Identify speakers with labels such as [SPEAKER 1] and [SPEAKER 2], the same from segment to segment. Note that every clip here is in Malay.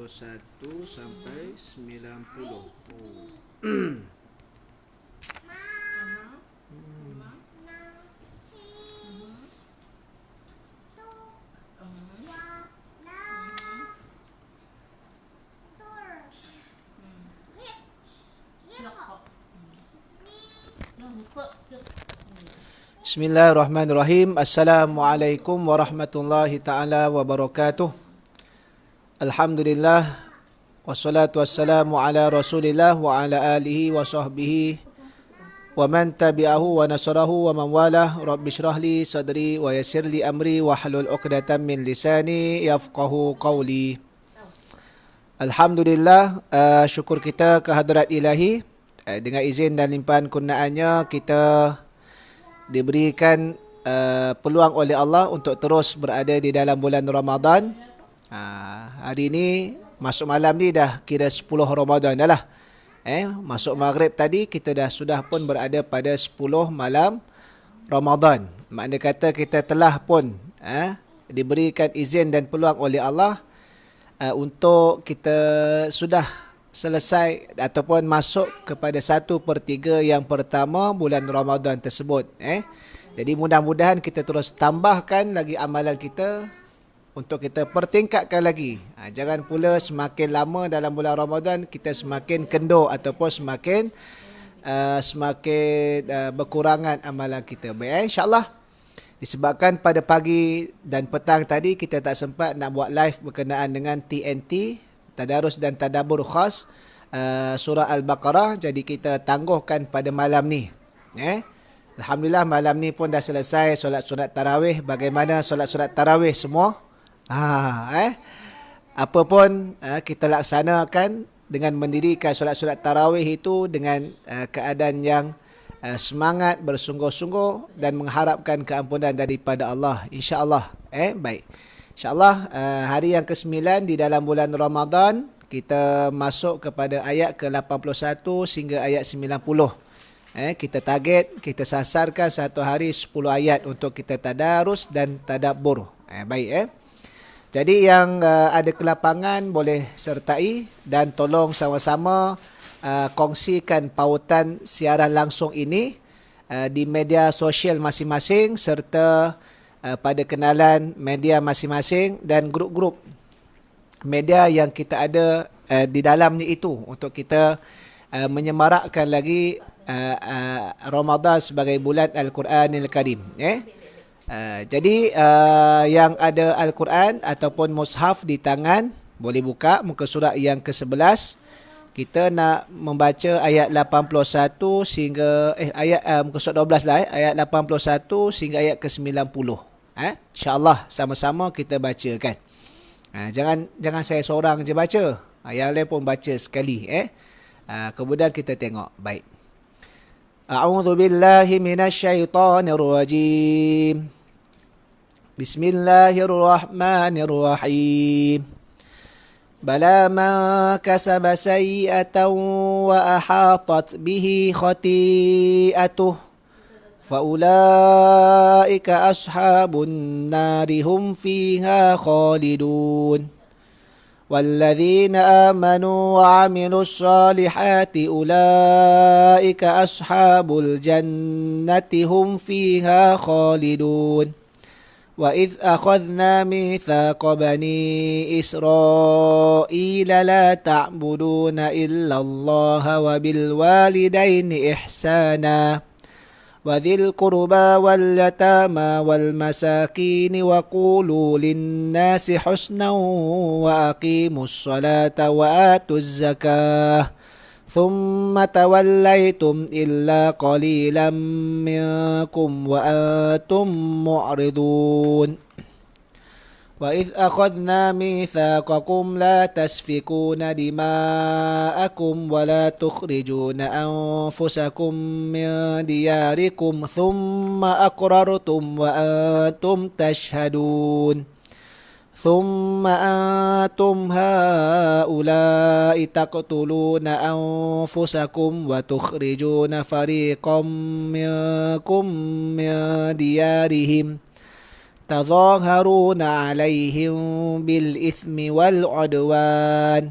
[SPEAKER 1] satu sampai 90. Oh. Bismillahirrahmanirrahim. Assalamualaikum warahmatullahi ta'ala wabarakatuh. Alhamdulillah. Wassalatu wassalamu ala rasulillah wa ala alihi wa sahbihi wa man tabi'ahu wa nasarahu wa man walah. Rabbi syrah li sadri wa yassir li amri wa hlul uqdatan min lisani yafqahu qawli. Alhamdulillah, syukur kita kehadrat ilahi. Dengan izin dan limpahan kurniaannya, kita diberikan peluang oleh Allah untuk terus berada di dalam bulan Ramadan. Hari ini, masuk malam ni dah kira 10 Ramadan dah lah. Masuk maghrib tadi, kita sudah pun berada pada 10 malam Ramadan. Makna kata kita telah pun diberikan izin dan peluang oleh Allah untuk kita sudah selesai ataupun masuk kepada 1/3 yang pertama bulan Ramadan tersebut. Jadi mudah-mudahan kita terus tambahkan lagi amalan kita untuk kita pertingkatkan lagi. Jangan pula semakin lama dalam bulan Ramadan kita semakin kendur ataupun semakin berkurangan amalan kita. Baik, insya-Allah. Disebabkan pada pagi dan petang tadi kita tak sempat nak buat live berkenaan dengan TNT, Tadarus dan Tadabbur khas surah Al-Baqarah. Jadi kita tangguhkan pada malam ni. Alhamdulillah malam ni pun dah selesai solat sunat tarawih. Bagaimana solat sunat tarawih semua? Apa pun kita laksanakan dengan mendirikan solat sunat tarawih itu dengan keadaan yang semangat, bersungguh-sungguh dan mengharapkan keampunan daripada Allah, insya-Allah. Baik. InsyaAllah hari yang ke-9 di dalam bulan Ramadan, kita masuk kepada ayat ke-81 sehingga ayat 90. Kita target, kita sasarkan satu hari 10 ayat untuk kita tadarus dan tadabbur. Baik. Jadi yang ada kelapangan boleh sertai dan tolong sama-sama kongsikan pautan siaran langsung ini di media sosial masing-masing serta pada kenalan media masing-masing dan grup-grup media yang kita ada di dalam ni itu untuk kita menyemarakkan lagi Ramadan sebagai bulan Al-Quranil Karim. Jadi yang ada Al-Quran ataupun mushaf di tangan boleh buka muka surat yang ke-11. Kita nak membaca ayat 81 sehingga ayat muka surat 12 lah, ayat 81 sehingga ayat ke-90. InsyaAllah sama-sama kita bacakan. Jangan saya seorang je baca. Yang lain pun baca sekali. Kemudian kita tengok. Baik. A'udzu billahi minasyaitonir rajim. Bismillahirrahmanirrahim. Bala man kasaba sayyi'atan wa ahatat bihi khati'atuh فَأُولَٰئِكَ أَصْحَابُ النَّارِ هُمْ فِيهَا خَالِدُونَ وَالَّذِينَ آمَنُوا وَعَمِلُوا الصَّالِحَاتِ أُولَٰئِكَ أَصْحَابُ الْجَنَّةِ هُمْ فِيهَا خَالِدُونَ وَإِذْ أَخَذْنَا مِيثَاقَ بَنِي إِسْرَائِيلَ لَا تَعْبُدُونَ إِلَّا اللَّهَ وَبِالْوَالِدَيْنِ إِحْسَانًا وذي القربى واليتامى والمساكين وقولوا للناس حسنا وأقيموا الصلاة وآتوا الزكاة ثم توليتم إلا قليلا منكم وأنتم معرضون وإذ أخذنا ميثاقكم لا تسفكون دماءكم ولا تخرجون أنفسكم من دياركم ثم أقررتم وأنتم تشهدون ثم أنتم هؤلاء تقتلون أنفسكم وتخرجون فريقا منكم من ديارهم تظاهرون عليهم بالإثم والعدوان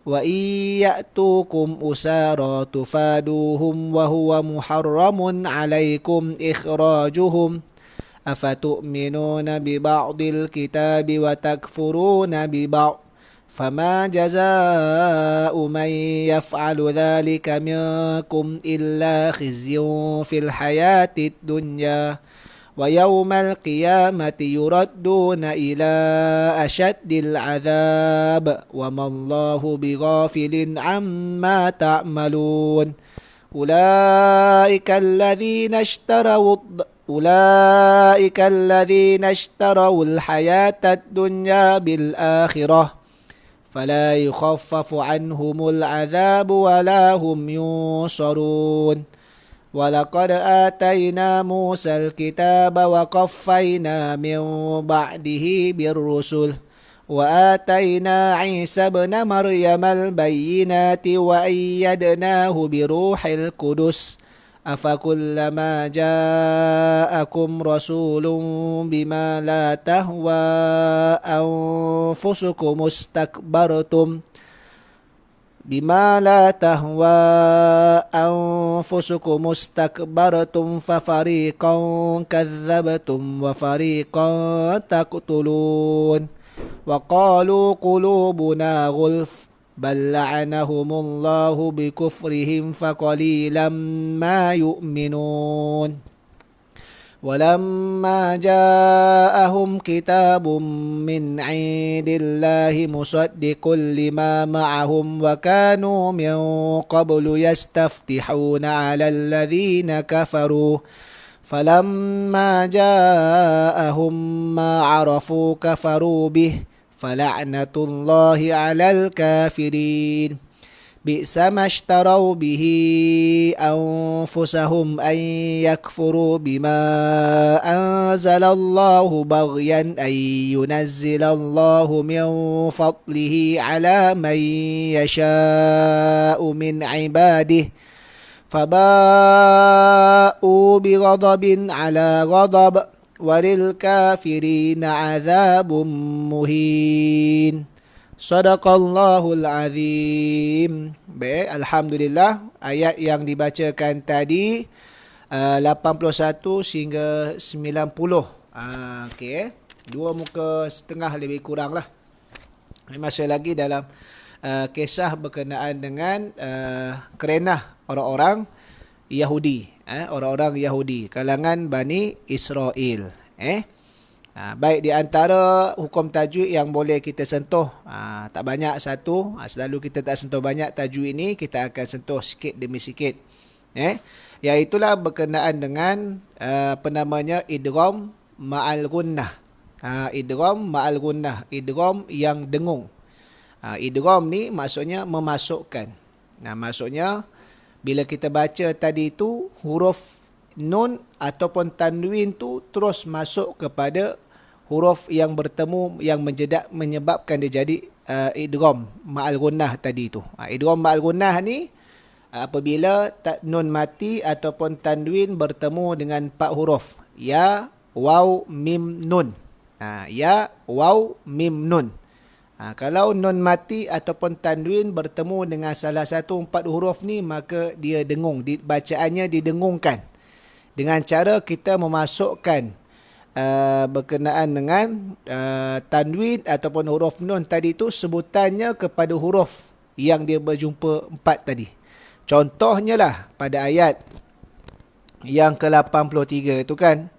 [SPEAKER 1] وإن يأتوكم أسارى تفادوهم وهو محرم عليكم إخراجهم أفتؤمنون ببعض الكتاب وتكفرون ببعض فما جزاء من يفعل ذلك منكم إلا خزي في الحياة الدنيا ويوم القيامة يردون إلى أشد العذاب وما الله بغافل عما تعملون أولئك الذين اشتروا الحياة الدنيا بالآخرة فلا يخفف عنهم العذاب ولا هم ينصرون ولقد آتينا موسى الكتاب وقفينا من بعده بالرسل وآتينا عيسى ابن مريم البينات وأيدناه بروح القدس أفكلما جاءكم رسول بما لا تهوى أنفسكم استكبرتم ففريقا كذبتم وفريقا تقتلون وقالوا قلوبنا غلف بل لعنهم الله بكفرهم فقليلا ما يؤمنون ولما جاءهم كتاب من عند الله مصدق لما معهم وكانوا من قبل يستفتحون على الذين كفروا فلما جاءهم ما عرفوا كفروا به فلعنة الله على الكافرين بئس ما اشتروا به أنفسهم أن يكفروا بما أنزل الله بغيا أن ينزل الله من فضله على من يشاء من عباده فباءوا بغضب على غضب وللكافرين عذاب مهين. Sadaqallahul azim. Baik, alhamdulillah ayat yang dibacakan tadi 81 sehingga 90. Okey, dua muka setengah lebih kurang lah. Masih lagi dalam kisah berkenaan dengan kerenah orang-orang Yahudi, orang-orang Yahudi kalangan Bani Israel. Baik, di antara hukum tajwid yang boleh kita sentuh, tak banyak satu, selalu kita tak sentuh banyak tajwid ini, kita akan sentuh sikit demi sikit. Iaitulah berkenaan dengan apa namanya, idgham ma'al gunnah. Idgham ma'al gunnah, idgham yang dengung. Idgham ni maksudnya memasukkan. Maksudnya bila kita baca tadi tu huruf nun ataupun tanwin tu terus masuk kepada huruf yang bertemu yang menyebabkan dia jadi idgham ma'al gunnah tadi tu. Idgham ma'al gunnah ni apabila nun mati ataupun tanwin bertemu dengan 4 huruf, ya, waw, mim, nun. Ya, waw, mim, nun. Kalau nun mati ataupun tanwin bertemu dengan salah satu 4 huruf ni, maka dia dengung, bacaannya didengungkan dengan cara kita memasukkan berkenaan dengan tanwin ataupun huruf nun tadi tu sebutannya kepada huruf yang dia berjumpa 4 tadi. Contohnya lah pada ayat yang ke-83 itu kan,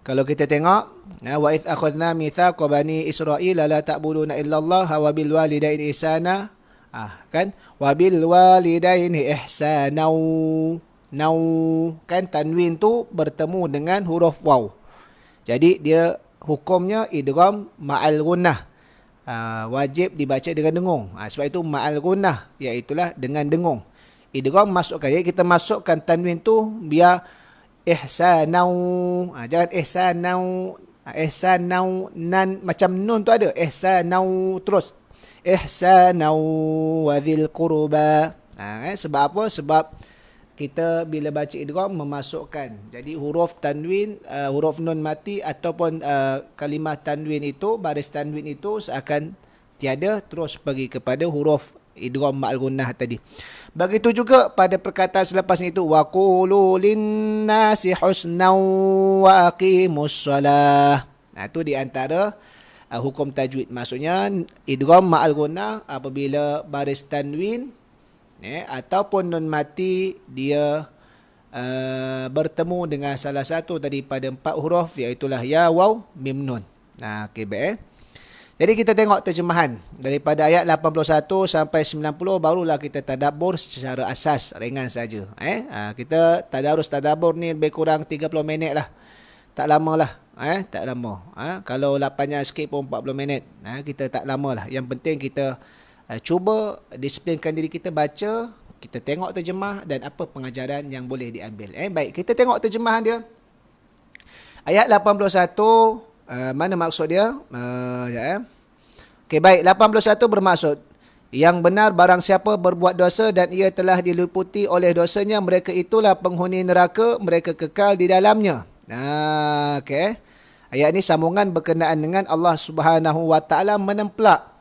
[SPEAKER 1] kalau kita tengok, wa idh akhadna mitsaqa bani Israil la ta'buduna illallah wa bil walidaini ihsana, kan, wa bil walidaini ihsana, nau, kan, tanwin tu bertemu dengan huruf waw. Jadi dia hukumnya idgham ma'al gunnah. Wajib dibaca dengan dengung. Sebab itu ma'al gunnah, iaitulah dengan dengung. Idgham masukkan. Jadi kita masukkan tanwin tu biar ihsanau. Jangan ihsanau. Ihsanau nan macam nun tu ada. Ihsanau terus. Ihsanau wa dzil qurba. Sebab apa? Sebab kita bila baca idgham memasukkan. Jadi huruf tanwin, huruf nun mati ataupun kalimah tanwin itu, baris tanwin itu seakan tiada, terus pergi kepada huruf idgham ma'al gunnah tadi. Begitu juga pada perkataan selepas itu, wa qulu linnasi husnan wa aqimus shalah. Nah, itu di antara hukum tajwid. Maksudnya idgham ma'al gunnah apabila baris tanwin ataupun nun mati dia bertemu dengan salah satu daripada 4 huruf, iaitulah ya, waw, mim, nun. Nah, okey, baik. Jadi kita tengok terjemahan daripada ayat 81 sampai 90, barulah kita tadabbur secara asas, ringan saja. Kita tadabbur ni lebih kurang 30 minit lah. Tak lama lah. Tak lama. Kalau lapangnya sikit pun 40 minit. Kita tak lama lah. Yang penting kita cuba disiplinkan diri kita baca, kita tengok terjemah dan apa pengajaran yang boleh diambil. Baik, kita tengok terjemahan dia. Ayat 81, mana maksud dia? Okey, baik. 81 bermaksud, yang benar barang siapa berbuat dosa dan ia telah diliputi oleh dosanya, mereka itulah penghuni neraka, mereka kekal di dalamnya. Okey. Ayat ini sambungan berkenaan dengan Allah Subhanahu Wa Taala menemplak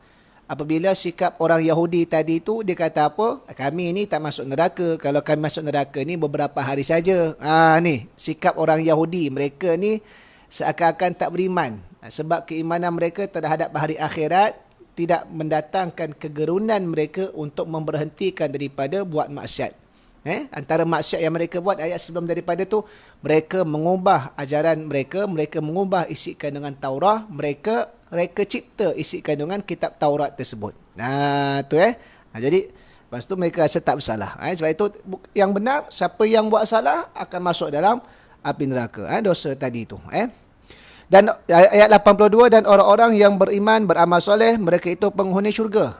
[SPEAKER 1] apabila sikap orang Yahudi tadi tu, dia kata apa? Kami ni tak masuk neraka. Kalau kami masuk neraka ni beberapa hari saja. Ni sikap orang Yahudi. Mereka ni seakan-akan tak beriman. Sebab keimanan mereka terhadap hari akhirat tidak mendatangkan kegerunan mereka untuk memberhentikan daripada buat maksiat. Antara maksiat yang mereka buat ayat sebelum daripada tu, mereka mengubah ajaran mereka, mereka mengubah isi kandungan Taurah, mereka cipta isi kandungan kitab Taurat tersebut. Tu jadi lepas tu mereka rasa tak bersalah. Sebab itu yang benar, siapa yang buat salah akan masuk dalam api neraka. Dosa tadi tu. Dan ayat 82, dan orang-orang yang beriman beramal soleh, mereka itu penghuni syurga.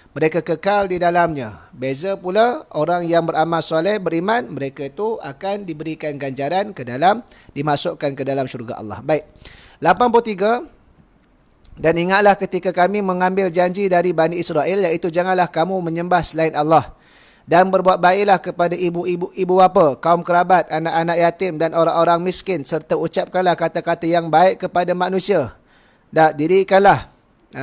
[SPEAKER 1] Mereka kekal di dalamnya. Beza pula orang yang beramal soleh, beriman, mereka itu akan diberikan ganjaran ke dalam, dimasukkan ke dalam syurga Allah. Baik. 83, dan ingatlah ketika kami mengambil janji dari Bani Israel, iaitu janganlah kamu menyembah selain Allah. Dan berbuat baiklah kepada ibu bapa, kaum kerabat, anak-anak yatim dan orang-orang miskin, serta ucapkanlah kata-kata yang baik kepada manusia. Dan dirikanlah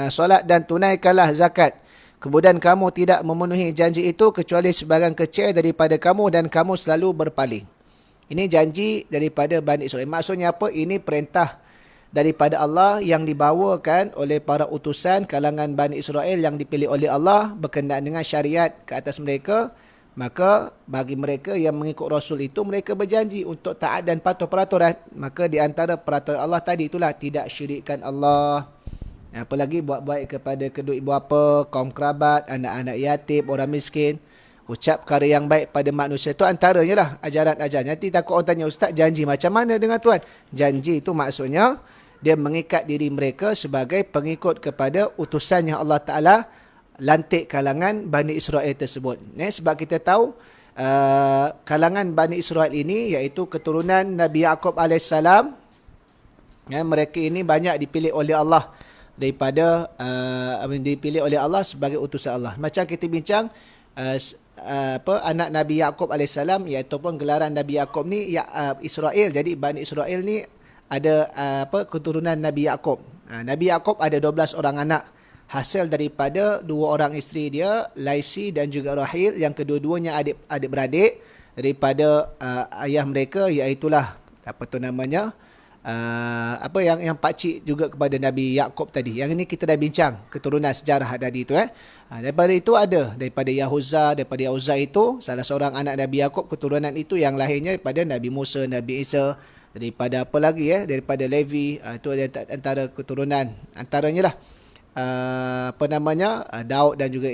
[SPEAKER 1] solat dan tunaikanlah zakat. Kemudian kamu tidak memenuhi janji itu kecuali sebagian kecil daripada kamu dan kamu selalu berpaling. Ini janji daripada Bani Israel. Maksudnya apa? Ini perintah daripada Allah yang dibawakan oleh para utusan kalangan Bani Israel yang dipilih oleh Allah berkenaan dengan syariat ke atas mereka. Maka bagi mereka yang mengikut Rasul itu, mereka berjanji untuk taat dan patuh peraturan. Maka di antara peraturan Allah tadi itulah tidak syirikkan Allah. Apalagi buat baik kepada kedua ibu bapa, kaum kerabat, anak-anak yatim, orang miskin. Ucap perkara yang baik pada manusia. Itu antaranya lah ajaran-ajaran. Nanti takut orang tanya, Ustaz, janji macam mana dengan Tuhan? Janji itu maksudnya dia mengikat diri mereka sebagai pengikut kepada utusan yang Allah Ta'ala lantik kalangan Bani Israel tersebut. Sebab kita tahu kalangan Bani Israel ini iaitu keturunan Nabi Yaqub AS. Mereka ini banyak dipilih oleh Allah daripada dipilih oleh Allah sebagai utusan Allah. Macam kita bincang anak Nabi Yaqub AS, iaitu pun gelaran Nabi Yaqub ni Israel. Jadi Bani Israel ni ada keturunan Nabi Yaqub. Nabi Yaqub ada 12 orang anak. Hasil daripada 2 orang isteri dia, Laisi dan juga Rahil, yang kedua-duanya adik-beradik daripada ayah mereka, iaitulah yang pakcik juga kepada Nabi Yaqub tadi. Yang ini kita dah bincang keturunan sejarah tadi tu. Daripada itu ada daripada Yahuza, daripada Yahuza itu salah seorang anak Nabi Yaqub, keturunan itu yang lahirnya daripada Nabi Musa, Nabi Isa, daripada apa lagi daripada Levi, itu antara keturunan antaranya lah Daud dan juga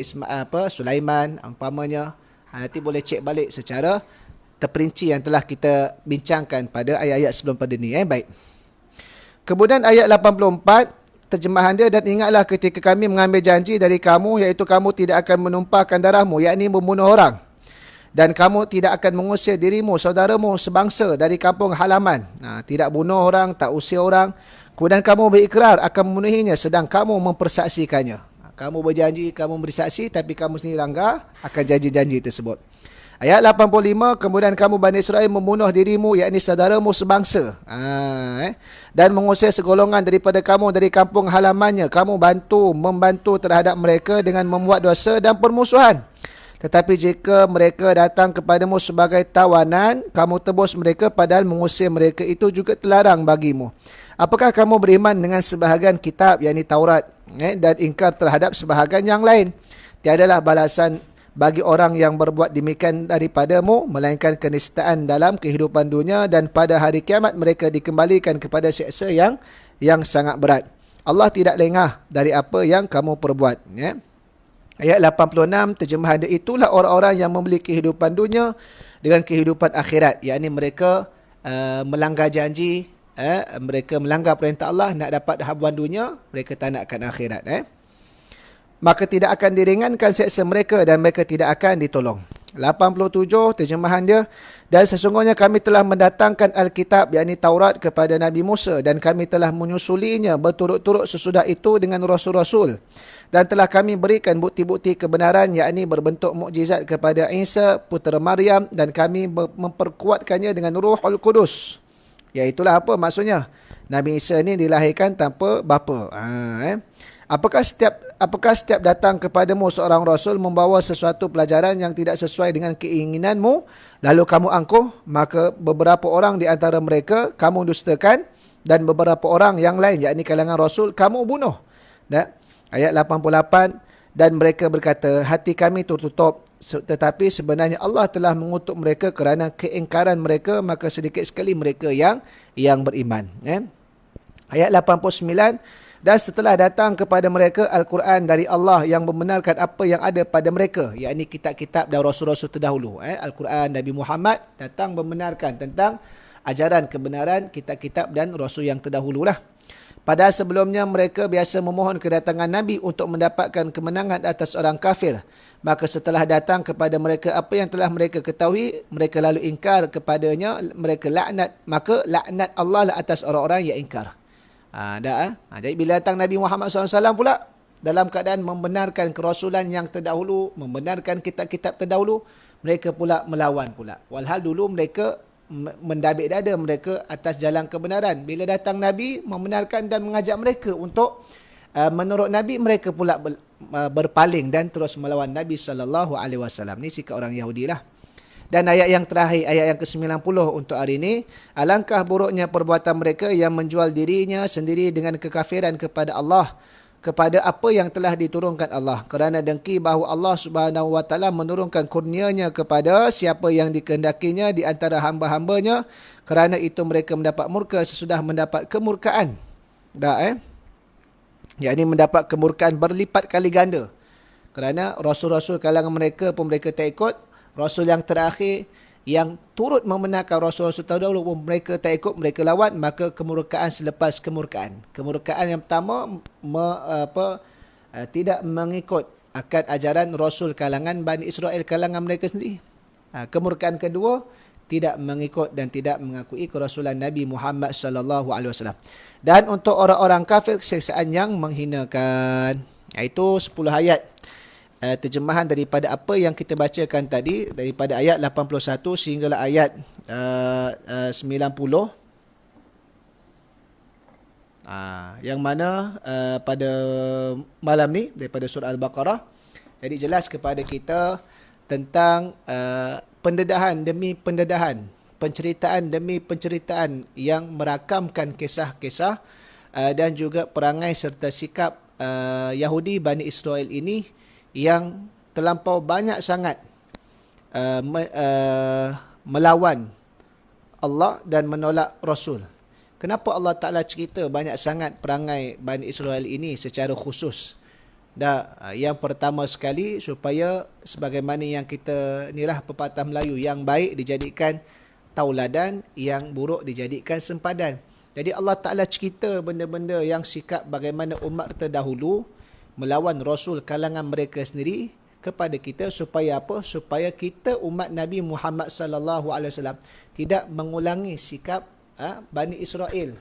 [SPEAKER 1] Sulaiman umpamanya. Nanti boleh cek balik secara terperinci yang telah kita bincangkan pada ayat-ayat sebelum pada ni. Baik. Kemudian ayat 84 terjemahan dia, dan ingatlah ketika kami mengambil janji dari kamu, iaitu kamu tidak akan menumpahkan darahmu, yakni membunuh orang, dan kamu tidak akan mengusir dirimu, saudaramu sebangsa dari kampung halaman. Tidak bunuh orang, tak usir orang. Kemudian kamu berikrar akan memenuhinya sedang kamu mempersaksikannya. Kamu berjanji, kamu beri saksi, tapi kamu sendiri langgar akan janji-janji tersebut. Ayat 85, kemudian kamu Bani Israel membunuh dirimu, yakni saudaramu sebangsa. Dan mengusir segolongan daripada kamu dari kampung halamannya. Kamu membantu terhadap mereka dengan membuat dosa dan permusuhan. Tetapi jika mereka datang kepadamu sebagai tawanan, kamu tebus mereka padahal mengusir mereka itu juga terlarang bagimu. Apakah kamu beriman dengan sebahagian kitab, yakni Taurat, dan ingkar terhadap sebahagian yang lain? Tiadalah balasan bagi orang yang berbuat demikian daripadamu, melainkan kenistaan dalam kehidupan dunia, dan pada hari kiamat mereka dikembalikan kepada siksa yang sangat berat. Allah tidak lengah dari apa yang kamu perbuat. Ayat 86, terjemahan dia, itulah orang-orang yang membeli kehidupan dunia dengan kehidupan akhirat, yakni mereka melanggar janji, mereka melanggar perintah Allah, nak dapat habuan dunia, mereka tak nakkan akhirat. Maka tidak akan diringankan seksa mereka dan mereka tidak akan ditolong. 87, terjemahan dia, dan sesungguhnya kami telah mendatangkan Alkitab, yakni Taurat, kepada Nabi Musa, dan kami telah menyusulinya berturut-turut sesudah itu dengan rasul-rasul, dan telah kami berikan bukti-bukti kebenaran, yakni berbentuk mukjizat kepada Isa putera Maryam, dan kami memperkuatkannya dengan Ruhul Kudus. Iaitulah apa maksudnya? Nabi Isa ni dilahirkan tanpa bapa. Apakah setiap datang kepadamu seorang rasul membawa sesuatu pelajaran yang tidak sesuai dengan keinginanmu, lalu kamu angkuh, maka beberapa orang di antara mereka kamu dustakan, dan beberapa orang yang lain, yakni kalangan rasul, kamu bunuh. Ayat 88, dan mereka berkata, hati kami tertutup, tetapi sebenarnya Allah telah mengutuk mereka kerana keingkaran mereka, maka sedikit sekali mereka yang beriman. Ayat 89, dan setelah datang kepada mereka Al-Quran dari Allah yang membenarkan apa yang ada pada mereka, yakni kitab-kitab dan rasul-rasul terdahulu. Al-Quran Nabi Muhammad datang membenarkan tentang ajaran kebenaran kitab-kitab dan rasul yang terdahululah. Padahal sebelumnya mereka biasa memohon kedatangan Nabi untuk mendapatkan kemenangan atas orang kafir. Maka setelah datang kepada mereka apa yang telah mereka ketahui, mereka lalu ingkar kepadanya, mereka laknat. Maka laknat Allah lah atas orang-orang yang ingkar. Jadi bila datang Nabi Muhammad SAW pula, dalam keadaan membenarkan kerasulan yang terdahulu, membenarkan kitab-kitab terdahulu, mereka pula melawan pula. Walhal dulu mereka mendabik dada mereka atas jalan kebenaran. Bila datang Nabi membenarkan dan mengajak mereka untuk menurut Nabi, mereka pula berpaling dan terus melawan Nabi SAW. Ini sikap orang Yahudi lah. Dan ayat yang terakhir, ayat yang ke-90 untuk hari ini, alangkah buruknya perbuatan mereka yang menjual dirinya sendiri dengan kekafiran kepada Allah, kepada apa yang telah diturunkan Allah, kerana dengki bahawa Allah Subhanahu Wa Taala menurunkan kurnianya kepada siapa yang dikehendakinya di antara hamba-hambanya, kerana itu mereka mendapat murka sesudah mendapat kemurkaan. Yakni mendapat kemurkaan berlipat kali ganda. Kerana rasul-rasul kalangan mereka pun mereka tak ikut. Rasul yang terakhir yang turut membenarkan rasul-rasul terdahulu pun mereka tak ikut, mereka lawan, maka kemurkaan selepas kemurkaan. Kemurkaan yang pertama tidak mengikut akan ajaran rasul kalangan Bani Israel, kalangan mereka sendiri. Kemurkaan kedua, tidak mengikut dan tidak mengakui kerasulan Nabi Muhammad sallallahu alaihi wasallam. Dan untuk orang-orang kafir, keseksaan yang menghinakan. Itu 10 ayat terjemahan daripada apa yang kita bacakan tadi, daripada ayat 81 sehinggalah ayat 90. Yang mana pada malam ni daripada surah Al-Baqarah, jadi jelas kepada kita tentang pendedahan demi pendedahan, penceritaan demi penceritaan yang merakamkan kisah-kisah dan juga perangai serta sikap Yahudi Bani Israel ini yang terlampau banyak sangat melawan Allah dan menolak Rasul. Kenapa Allah Ta'ala cerita banyak sangat perangai Bani Israel ini secara khusus? Yang pertama sekali, supaya sebagaimana yang kita inilah pepatah Melayu, yang baik dijadikan tauladan, yang buruk dijadikan sempadan. Jadi Allah Ta'ala cerita benda-benda yang sikap bagaimana umat terdahulu melawan Rasul kalangan mereka sendiri kepada kita, supaya apa? Supaya kita umat Nabi Muhammad sallallahu alaihi wasallam tidak mengulangi sikap Bani Israel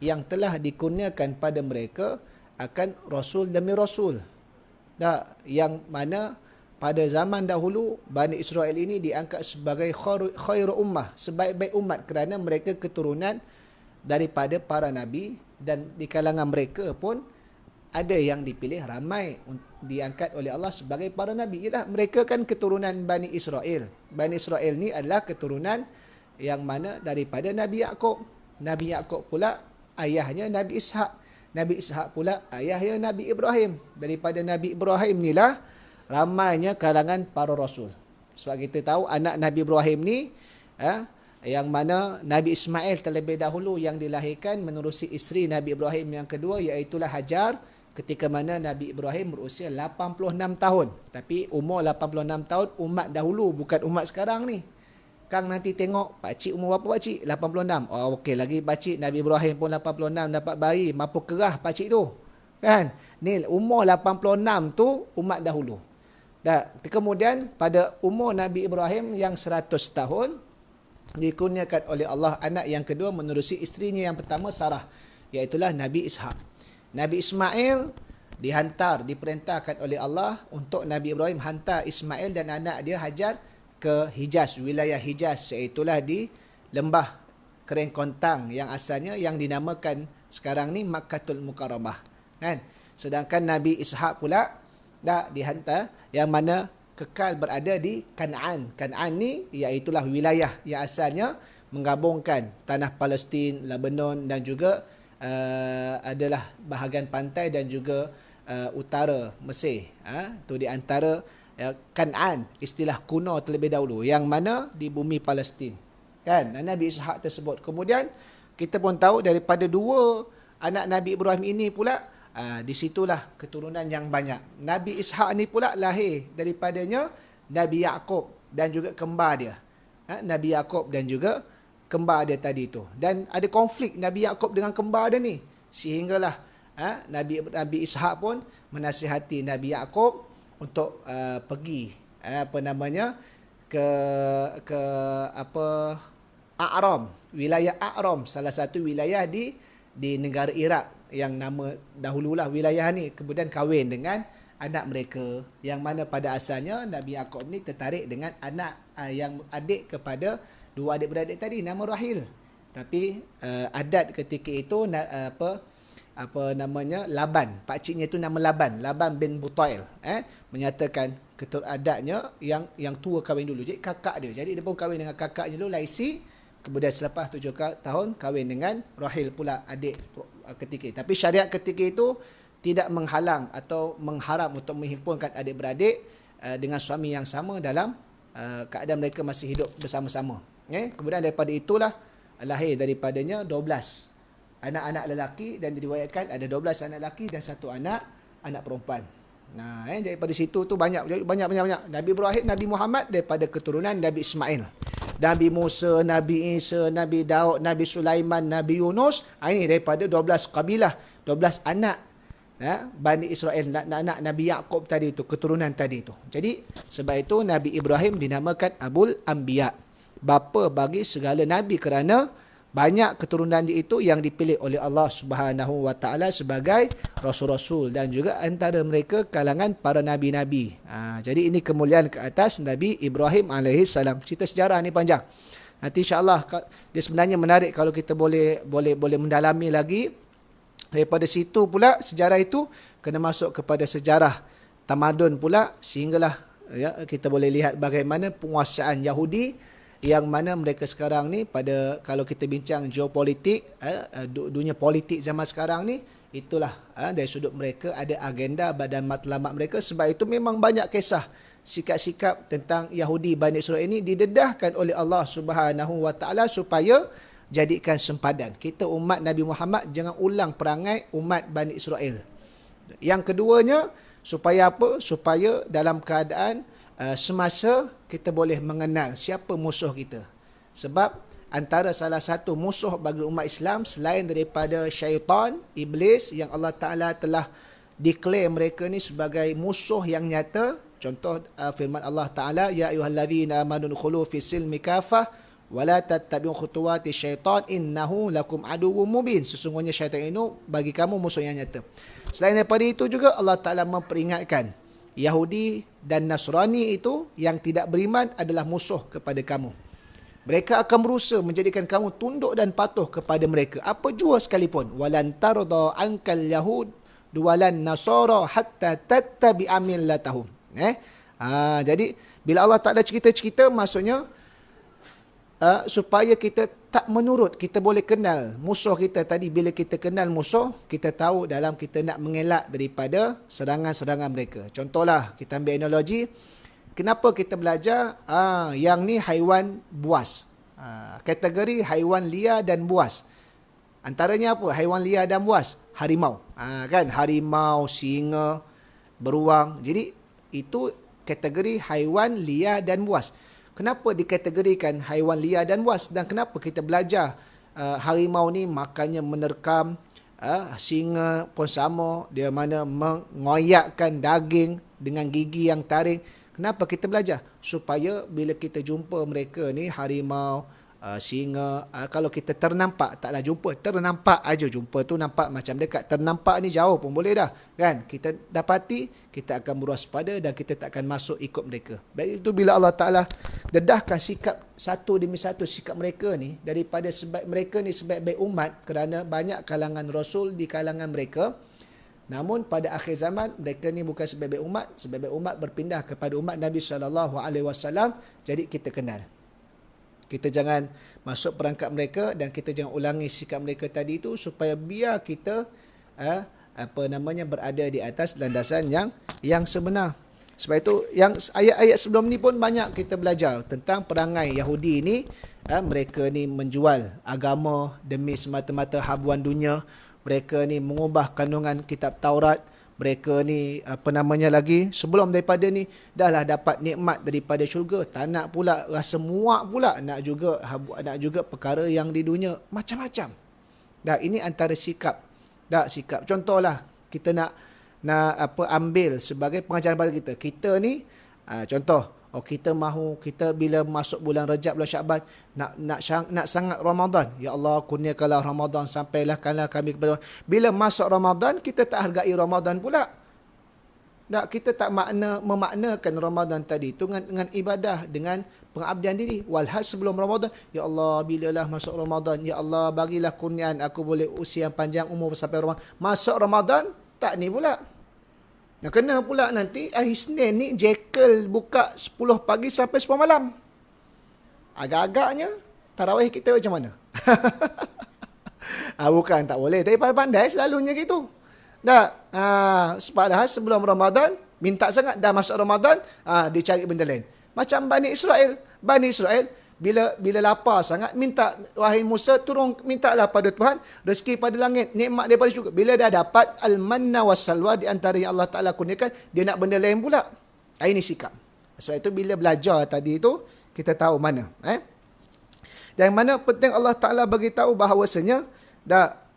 [SPEAKER 1] yang telah dikurniakan pada mereka akan Rasul demi Rasul. Yang mana pada zaman dahulu Bani Israel ini diangkat sebagai khairu ummah, sebaik-baik umat, kerana mereka keturunan daripada para nabi, dan di kalangan mereka pun ada yang dipilih ramai diangkat oleh Allah sebagai para nabi. Ialah mereka kan keturunan Bani Israel. Bani Israel ni adalah keturunan yang mana daripada Nabi Yaqub. Nabi Yaqub pula ayahnya Nabi Ishaq. Nabi Ishaq pula ayahnya Nabi Ibrahim. Daripada Nabi Ibrahim inilah ramainya kalangan para rasul. Sebab kita tahu anak Nabi Ibrahim ni yang mana Nabi Ismail terlebih dahulu yang dilahirkan menerusi isteri Nabi Ibrahim yang kedua, iaitulah Hajar, ketika mana Nabi Ibrahim berusia 86 tahun. Tapi umur 86 tahun umat dahulu, bukan umat sekarang ni. Kang nanti tengok pakcik umur berapa pakcik? 86. Oh okey, lagi pakcik Nabi Ibrahim pun 86 dapat bayi, mampu kerah pakcik tu. Kan? Ni umur 86 tu umat dahulu. Dan kemudian pada umur Nabi Ibrahim yang 100 tahun dikurniakan oleh Allah anak yang kedua menerusi isterinya yang pertama Sarah, iaitulah Nabi Ishaq. Nabi Ismail diperintahkan oleh Allah untuk Nabi Ibrahim hantar Ismail dan anak dia Hajar ke Hijaz, wilayah Hijaz, iaitulah di lembah Kering Kontang yang asalnya yang dinamakan sekarang ni Makkatul Mukarramah, kan? Sedangkan Nabi Ishaq pula dah dihantar yang mana kekal berada di Kan'an. Kan'an ni iaitulah wilayah yang asalnya menggabungkan tanah Palestin, Lebanon dan juga adalah bahagian pantai dan juga utara Mesir. Itu di antara Kan'an, istilah kuno terlebih dahulu yang mana di bumi Palestin. Kan? Nabi Ishaq tersebut. Kemudian kita pun tahu daripada dua anak Nabi Ibrahim ini pula di situlah keturunan yang banyak. Nabi Ishaq ni pula lahir daripadanya Nabi Yaqub dan juga kembar dia. Nabi Yaqub dan juga kembar dia tadi tu. Dan ada konflik Nabi Yaqub dengan kembar dia ni. Sehinggalah Nabi Ishaq pun menasihati Nabi Yaqub untuk pergi ke A'ram, wilayah A'ram, salah satu wilayah di negara Iraq yang nama dahululah wilayah ni, kemudian kahwin dengan anak mereka, yang mana pada asalnya Nabi Yaqub ni tertarik dengan anak yang adik kepada dua adik-beradik tadi, nama Rahil. Tapi adat ketika itu Laban, pakciknya itu nama Laban bin Butail, menyatakan adatnya yang tua kahwin dulu. Jadi kakak dia, jadi dia pun kahwin dengan kakaknya dulu, Laisi. Kemudian selepas 7 tahun kahwin dengan Rahil pula, adik ketika itu. Tapi syariat ketika itu tidak menghalang atau mengharam untuk menghimpunkan adik-beradik dengan suami yang sama dalam keadaan mereka masih hidup bersama-sama. Kemudian daripada itulah lahir daripadanya 12 anak-anak lelaki, dan diriwayatkan ada 12 anak lelaki dan 1 anak perempuan. Nah, daripada situ tu banyak. Nabi Ibrahim, Nabi Muhammad daripada keturunan Nabi Ismail. Nabi Musa, Nabi Isa, Nabi Daud, Nabi Sulaiman, Nabi Yunus, ini daripada 12 kabilah, 12 anak Bani Israel, anak Nabi Yaqub tadi itu, keturunan tadi itu. Jadi sebab itu Nabi Ibrahim dinamakan Abul Anbiya, bapa bagi segala nabi, kerana banyak keturunan dia itu yang dipilih oleh Allah Subhanahu wa taala sebagai rasul-rasul, dan juga antara mereka kalangan para nabi-nabi. Jadi ini kemuliaan ke atas Nabi Ibrahim alaihi salam. Cerita sejarah ni panjang. Nanti insya-Allah dia sebenarnya menarik kalau kita boleh mendalami lagi. Daripada situ pula sejarah itu kena masuk kepada sejarah tamadun pula, sehinggalah kita boleh lihat bagaimana penguasaan Yahudi, yang mana mereka sekarang ni pada, kalau kita bincang geopolitik, dunia politik zaman sekarang ni, itulah dari sudut mereka ada agenda dan matlamat mereka. Sebab itu memang banyak kisah sikap-sikap tentang Yahudi Bani Israel ini didedahkan oleh Allah Subhanahu wa taala supaya jadikan sempadan. Kita umat Nabi Muhammad jangan ulang perangai umat Bani Israel. Yang keduanya, supaya apa? Supaya dalam keadaan semasa kita boleh mengenal siapa musuh kita. Sebab antara salah satu musuh bagi umat Islam selain daripada syaitan, iblis, yang Allah Ta'ala telah declare mereka ni sebagai musuh yang nyata. Contoh firman Allah Ta'ala, ya ayyuhalladzina amanu khulu fi silmi kafah wa la tattabi'u khutuwati syaitan innahu lakum aduwwum mubin. Sesungguhnya syaitan itu bagi kamu musuh yang nyata. Selain daripada itu juga Allah Ta'ala memperingatkan Yahudi dan Nasrani itu yang tidak beriman adalah musuh kepada kamu. Mereka akan berusaha menjadikan kamu tunduk dan patuh kepada mereka. Apa jua sekalipun. Walan tarda ankal yahud walan nasara hatta tattabi'a millatahum. Jadi bila Allah Taala cerita-cerita, maksudnya supaya kita tak menurut, kita boleh kenal musuh kita tadi. Bila kita kenal musuh, kita tahu dalam kita nak mengelak daripada serangan-serangan mereka. Contohlah, kita ambil analogi, kenapa kita belajar yang ni haiwan buas. Kategori haiwan liar dan buas. Antaranya apa? Haiwan liar dan buas. Harimau. Kan? Harimau, singa, beruang. Jadi itu kategori haiwan liar dan buas. Kenapa dikategorikan haiwan liar dan buas? Dan kenapa kita belajar harimau ni makannya menerkam, singa pun sama, dia mana mengoyakkan daging dengan gigi yang taring. Kenapa kita belajar? Supaya bila kita jumpa mereka ni, harimau, singa, kalau kita ternampak, taklah jumpa, ternampak aja, jumpa tu nampak macam dekat, ternampak ni jauh pun boleh dah, kan? Kita dapati, kita akan berwaspada dan kita tak akan masuk ikut mereka. Baik itu bila Allah Ta'ala dedahkan sikap satu demi satu sikap mereka ni, daripada sebab mereka ni sebaik-baik umat, kerana banyak kalangan Rasul di kalangan mereka. Namun pada akhir zaman, mereka ni bukan sebaik-baik umat. Sebaik-baik umat berpindah kepada umat Nabi SAW. Jadi kita kenal. Kita jangan masuk perangkap mereka dan kita jangan ulangi sikap mereka tadi itu, supaya biar kita berada di atas landasan yang sebenar. Sebab itu yang ayat-ayat sebelum ni pun banyak kita belajar tentang perangai Yahudi ni. Mereka ni menjual agama demi semata-mata habuan dunia. Mereka ni mengubah kandungan kitab Taurat. Mereka ni sebelum daripada ni dah dapat nikmat daripada syurga, tak nak pula, rasa muak pula, nak juga perkara yang di dunia, macam-macam. Ini antara sikap. Sikap contohlah, kita nak ambil sebagai pengajaran pada kita. Kita ni contoh, kita bila masuk bulan Rajab, bulan Syaban, nak sangat Ramadan. Ya Allah, kurniakanlah Ramadan, sampailah kami kepada. Bila masuk Ramadan, kita tak hargai Ramadan pula. Kita tak memaknakan Ramadan tadi itu dengan ibadah, dengan pengabdian diri. Walhal sebelum Ramadan, ya Allah, bilalah masuk Ramadan, ya Allah, bagilah kurniaan aku boleh usia yang panjang umur sampai Ramadan. Masuk Ramadan, tak ni pula. Kena pula nanti hari Isnin ni Jekyll buka 10 pagi sampai 10 malam. Agak-agaknya tarawih kita macam mana? Bukan tak boleh, tapi pandai selalunya gitu. Padahal sebelum Ramadan minta sangat, dah masuk Ramadan dia cari benda lain. Macam Bani Israel. Bila lapar sangat, minta, wahai Musa, turun, mintalah pada Tuhan rezeki pada langit, nikmat daripada syurga. Bila dah dapat al-manna was-salwa, di antara yang Allah Ta'ala kurniakan, dia nak benda lain pula. Ini sikap. Sebab itu bila belajar tadi itu, kita tahu mana. Dan mana penting Allah Ta'ala bagi tahu bahawasanya,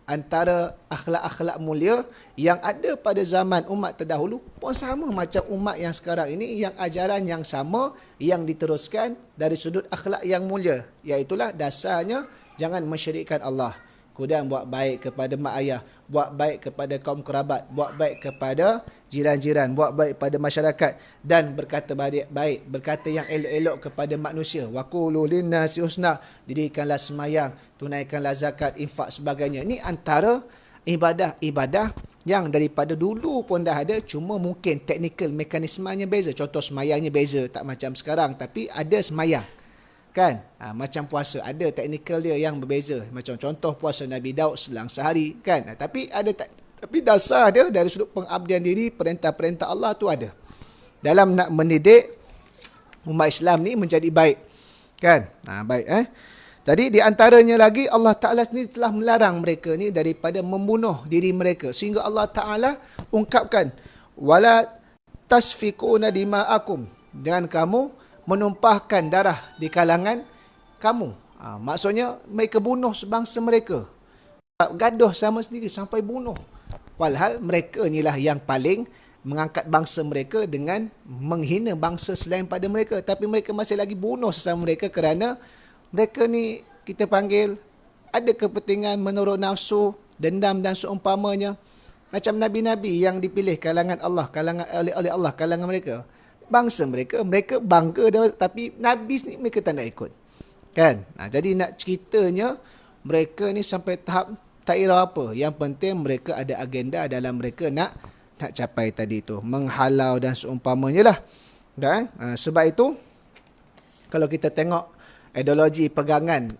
[SPEAKER 1] antara akhlak-akhlak mulia yang ada pada zaman umat terdahulu pun sama macam umat yang sekarang ini, yang ajaran yang sama yang diteruskan dari sudut akhlak yang mulia, iaitulah dasarnya jangan mensyirikkan Allah. Kemudian buat baik kepada mak ayah, buat baik kepada kaum kerabat, buat baik kepada jiran-jiran, buat baik pada masyarakat, dan berkata baik, berkata yang elok-elok kepada manusia. Wa qulu linnasi husna, dirikanlah semayang, tunaikanlah zakat, infak sebagainya. Ini antara ibadah-ibadah yang daripada dulu pun dah ada, cuma mungkin teknikal mekanismenya beza. Contoh semayangnya beza, tak macam sekarang, tapi ada semayang. Kan? Macam puasa, ada teknikal dia yang berbeza. Macam contoh puasa Nabi Daud selang sehari, kan? Tapi dasar dia dari sudut pengabdian diri, perintah-perintah Allah tu ada. Dalam nak mendidik umat Islam ni menjadi baik. Kan? Baik. Jadi di antaranya lagi, Allah Ta'ala sendiri telah melarang mereka ni daripada membunuh diri mereka. Sehingga Allah Ta'ala ungkapkan, wala tasfikuna dima'akum, jangan kamu menumpahkan darah di kalangan kamu. Maksudnya mereka bunuh sebangsa mereka. Gaduh sama sendiri sampai bunuh. Walhal mereka inilah yang paling mengangkat bangsa mereka dengan menghina bangsa selain pada mereka. Tapi mereka masih lagi bunuh sesama mereka kerana mereka ni kita panggil ada kepentingan menurut nafsu, dendam dan seumpamanya. Macam nabi-nabi yang dipilih kalangan Allah, kalangan oleh Allah, kalangan mereka. Bangsa mereka, mereka bangga tapi nabi ni mereka tak nak ikut. Kan? Jadi nak ceritanya mereka ni sampai tahap tak kira apa. Yang penting mereka ada agenda dalam mereka nak capai tadi tu. Menghalau dan seumpamanya lah. Dan, sebab itu kalau kita tengok ideologi pegangan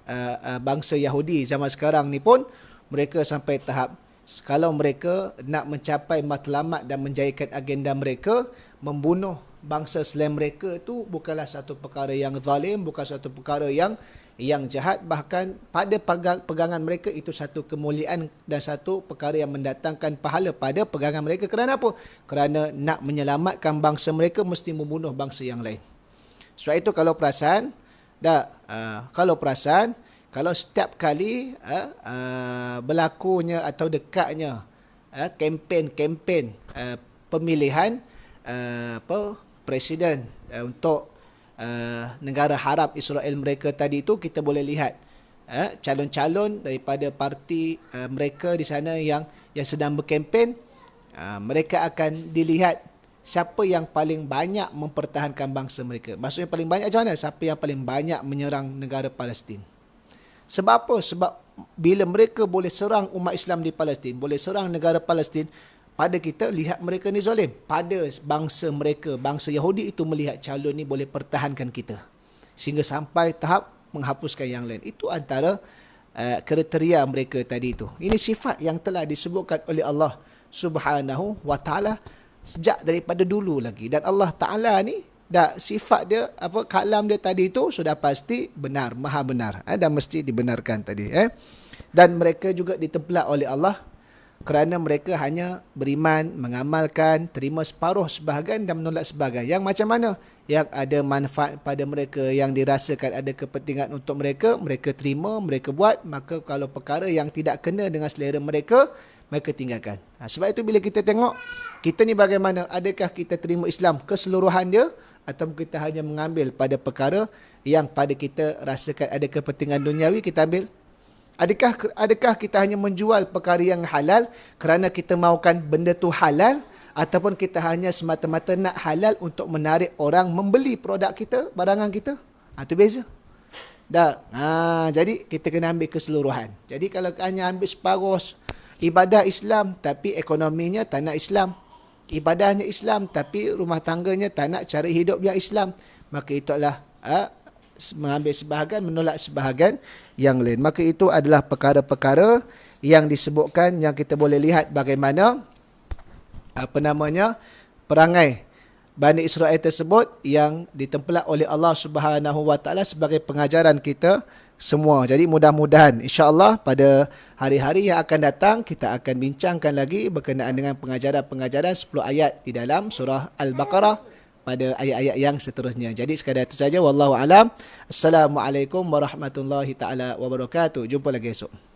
[SPEAKER 1] bangsa Yahudi zaman sekarang ni pun mereka sampai tahap kalau mereka nak mencapai matlamat dan menjayakan agenda mereka, membunuh bangsa selain mereka tu bukanlah satu perkara yang zalim, bukan satu perkara yang jahat, bahkan pada pegangan mereka itu satu kemuliaan dan satu perkara yang mendatangkan pahala pada pegangan mereka. Kerana apa? Kerana nak menyelamatkan bangsa mereka mesti membunuh bangsa yang lain. Sebab itu kalau perasan kalau setiap kali berlakunya atau dekatnya kempen pemilihan presiden untuk negara Arab Israel mereka tadi itu, kita boleh lihat calon-calon daripada parti mereka di sana yang sedang berkempen, mereka akan dilihat siapa yang paling banyak mempertahankan bangsa mereka. Maksudnya paling banyak macam mana? Siapa yang paling banyak menyerang negara Palestin. Sebab apa? Sebab bila mereka boleh serang umat Islam di Palestin, boleh serang negara Palestin, pada kita lihat mereka ni zalim. Pada bangsa mereka, bangsa Yahudi itu melihat calon ni boleh pertahankan kita. Sehingga sampai tahap menghapuskan yang lain. Itu antara kriteria mereka tadi itu. Ini sifat yang telah disebutkan oleh Allah Subhanahu wa taala sejak daripada dulu lagi. Dan Allah Taala ni dah sifat dia, kalam dia tadi itu sudah pasti benar, maha benar, dan mesti dibenarkan tadi. Dan mereka juga ditempelak oleh Allah kerana mereka hanya beriman, mengamalkan, terima separuh sebahagian dan menolak sebahagian. Yang macam mana? Yang ada manfaat pada mereka, yang dirasakan ada kepentingan untuk mereka, mereka terima, mereka buat. Maka kalau perkara yang tidak kena dengan selera mereka, mereka tinggalkan. Sebab itu bila kita tengok, kita ni bagaimana? Adakah kita terima Islam keseluruhan dia, atau kita hanya mengambil pada perkara yang pada kita rasakan ada kepentingan duniawi, kita ambil? Adakah kita hanya menjual perkara yang halal kerana kita mahukan benda tu halal, ataupun kita hanya semata-mata nak halal untuk menarik orang membeli produk kita, barangan kita? Itu beza. Jadi kita kena ambil keseluruhan. Jadi kalau hanya ambil separuh ibadah Islam tapi ekonominya tak nak Islam, ibadahnya Islam tapi rumah tangganya tak nak cara hidup yang Islam, maka itu adalah mengambil sebahagian, menolak sebahagian yang lain. Maka itu adalah perkara-perkara yang disebutkan, yang kita boleh lihat bagaimana perangai Bani Israel tersebut yang ditempelak oleh Allah Subhanahu wa taala sebagai pengajaran kita semua. Jadi mudah-mudahan insya-Allah pada hari-hari yang akan datang kita akan bincangkan lagi berkenaan dengan pengajaran-pengajaran 10 ayat di dalam surah Al-Baqarah pada ayat-ayat yang seterusnya. Jadi sekadar itu saja, wallahu alam. Assalamualaikum warahmatullahi taala wabarakatuh. Jumpa lagi esok.